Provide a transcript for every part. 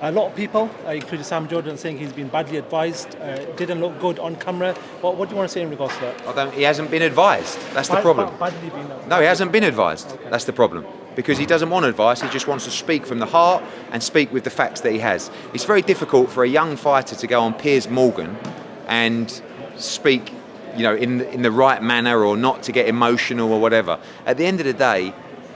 A lot of people, including Sam Jordan, saying he's been badly advised, didn't look good on camera. What do you want to say in regards to that? He hasn't been advised. That's the problem. Badly been, No, he hasn't been advised. Okay. That's the problem. Because he doesn't want advice, he just wants to speak from the heart and speak with the facts that he has. It's very difficult for a young fighter to go on Piers Morgan and speak, in the right manner, or not to get emotional or whatever. At the end of the day,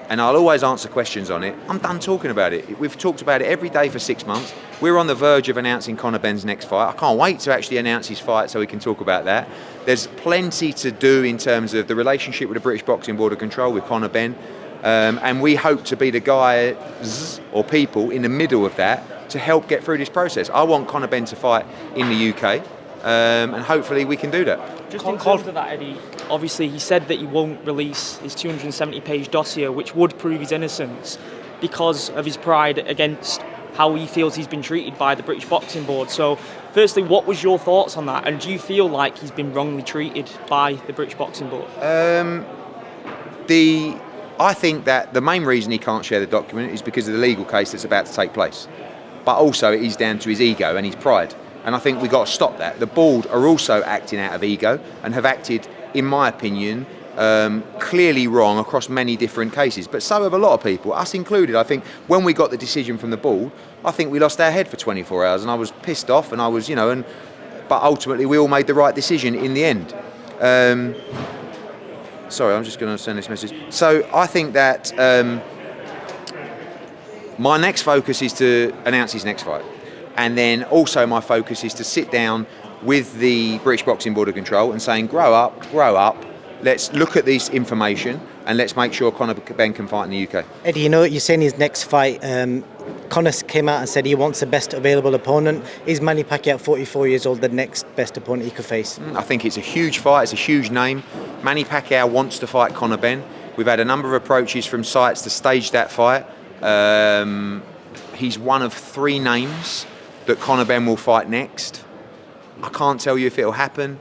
and I'll always answer questions on it, I'm done talking about it. We've talked about it every day for 6 months. We're on the verge of announcing Conor Benn's next fight. I can't wait to actually announce his fight so we can talk about that. There's plenty to do in terms of the relationship with the British Boxing Board of Control with Conor Benn. And we hope to be the guys or people in the middle of that to help get through this process. I want Conor Benn to fight in the UK, and hopefully we can do that. Just in terms of that, Eddie, obviously he said that he won't release his 270-page dossier, which would prove his innocence, because of his pride against how he feels he's been treated by the British Boxing Board. So, firstly, what was your thoughts on that? And do you feel like he's been wrongly treated by the British Boxing Board? I think that the main reason he can't share the document is because of the legal case that's about to take place. But also it is down to his ego and his pride. And I think we've got to stop that. The board are also acting out of ego and have acted, in my opinion, clearly wrong across many different cases. But so have a lot of people, us included. I think when we got the decision from the board, I think we lost our head for 24 hours and I was pissed off, and I was, but ultimately we all made the right decision in the end. Sorry, I'm just going to send this message. So I think that my next focus is to announce his next fight. And then also my focus is to sit down with the British Boxing Board of Control and saying, grow up, let's look at this information and let's make sure Conor Benn can fight in the UK. Eddie, you're saying his next fight, Conor came out and said he wants the best available opponent. Is Manny Pacquiao, 44 years old, the next best opponent he could face? I think it's a huge fight, it's a huge name. Manny Pacquiao wants to fight Conor Benn. We've had a number of approaches from sites to stage that fight. He's one of 3 names that Conor Benn will fight next. I can't tell you if it'll happen.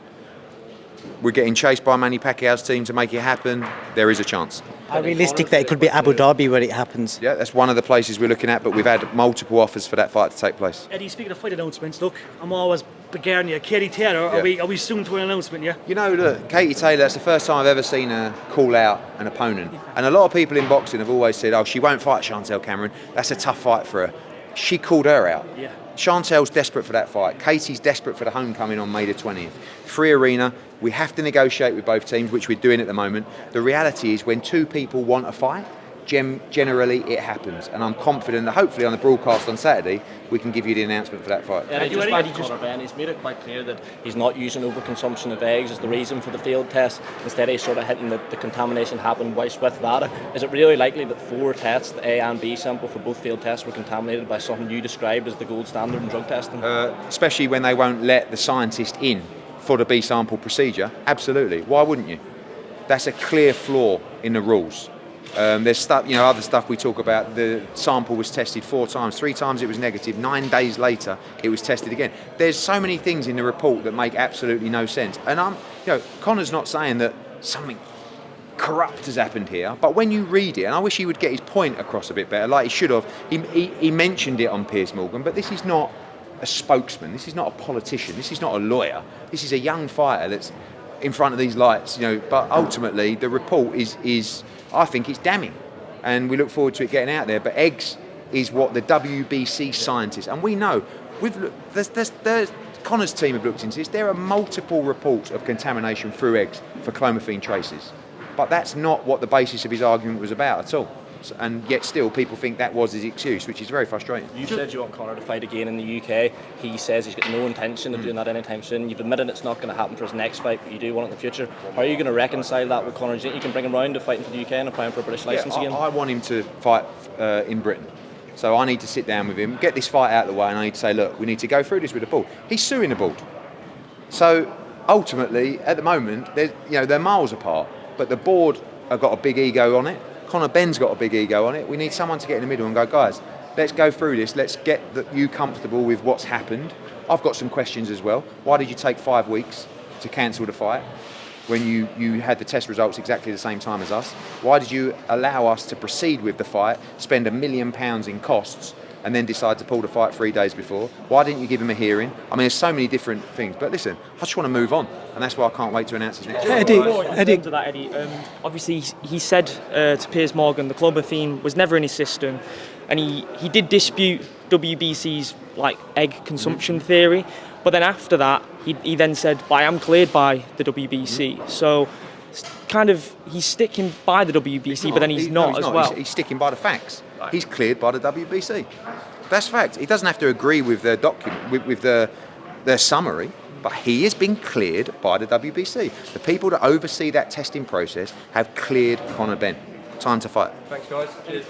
We're getting chased by Manny Pacquiao's team to make it happen. There is a chance. How realistic that it could be Abu Dhabi where it happens? Yeah, that's one of the places we're looking at, but we've had multiple offers for that fight to take place. Eddie, speaking of fight announcements, look, I'm always beginning you. Katie Taylor, are we soon to an announcement, yeah? Look, Katie Taylor, that's the first time I've ever seen her call out an opponent. And a lot of people in boxing have always said, she won't fight Chantel Cameron. That's a tough fight for her. She called her out. Yeah. Chantel's desperate for that fight. Katie's desperate for the homecoming on May the 20th. Free arena. We have to negotiate with both teams, which we're doing at the moment. The reality is when 2 people want a fight, generally it happens. And I'm confident that hopefully on the broadcast on Saturday, we can give you the announcement for that fight. Yeah, just back to Conor Benn, he's made it quite clear that he's not using overconsumption of eggs as the reason for the failed test. Instead, he's sort of hinting that the contamination happened whilst with that. Is it really likely that 4 tests, the A and B sample for both failed tests, were contaminated by something you described as the gold standard in drug testing? Especially when they won't let the scientist in for the B sample procedure. Absolutely. Why wouldn't you? That's a clear flaw in the rules. There's stuff, other stuff we talk about. The sample was tested 4 times. 3 times it was negative. 9 days later, it was tested again. There's so many things in the report that make absolutely no sense. And Conor's not saying that something corrupt has happened here, but when you read it, and I wish he would get his point across a bit better, like he should have. He mentioned it on Piers Morgan, but this is not a spokesman. This is not a politician. This is not a lawyer. This is a young fighter that's in front of these lights. But ultimately, the report is I think it's damning, and we look forward to it getting out there. But eggs is what the WBC scientists, and we know, Conor's team have looked into this. There are multiple reports of contamination through eggs for clomiphene traces, but that's not what the basis of his argument was about at all. And yet still people think that was his excuse, which is very frustrating. You said you want Conor to fight again in the UK. He says he's got no intention of doing that anytime soon. You've admitted it's not going to happen for his next fight, but you do want it in the future. How are you going to reconcile that with Conor? Do you think you can bring him round to fighting for the UK and applying for a British licence again? I want him to fight in Britain. So I need to sit down with him, get this fight out of the way, and I need to say, look, we need to go through this with the board. He's suing the board. So ultimately, at the moment, they're miles apart, but the board have got a big ego on it. Conor Benn's got a big ego on it. We need someone to get in the middle and go, guys, let's go through this. Let's get you comfortable with what's happened. I've got some questions as well. Why did you take 5 weeks to cancel the fight when you had the test results exactly the same time as us? Why did you allow us to proceed with the fight, spend £1 million in costs, and then decide to pull the fight 3 days before? Why didn't you give him a hearing? I mean, there's so many different things. But listen, I just want to move on, and that's why I can't wait to announce his next fight. Eddie. To that, Eddie. Obviously, he said to Piers Morgan the club theme was never in his system, and he did dispute WBC's like egg consumption theory. But then after that, he then said, "I am cleared by the WBC." So, kind of, he's sticking by the WBC, but then he's not as well. He's sticking by the facts. Right. He's cleared by the WBC. That's fact. He doesn't have to agree with the document, with their summary, but he has been cleared by the WBC. The people that oversee that testing process have cleared Conor Benn. Time to fight. Thanks, guys. Cheers.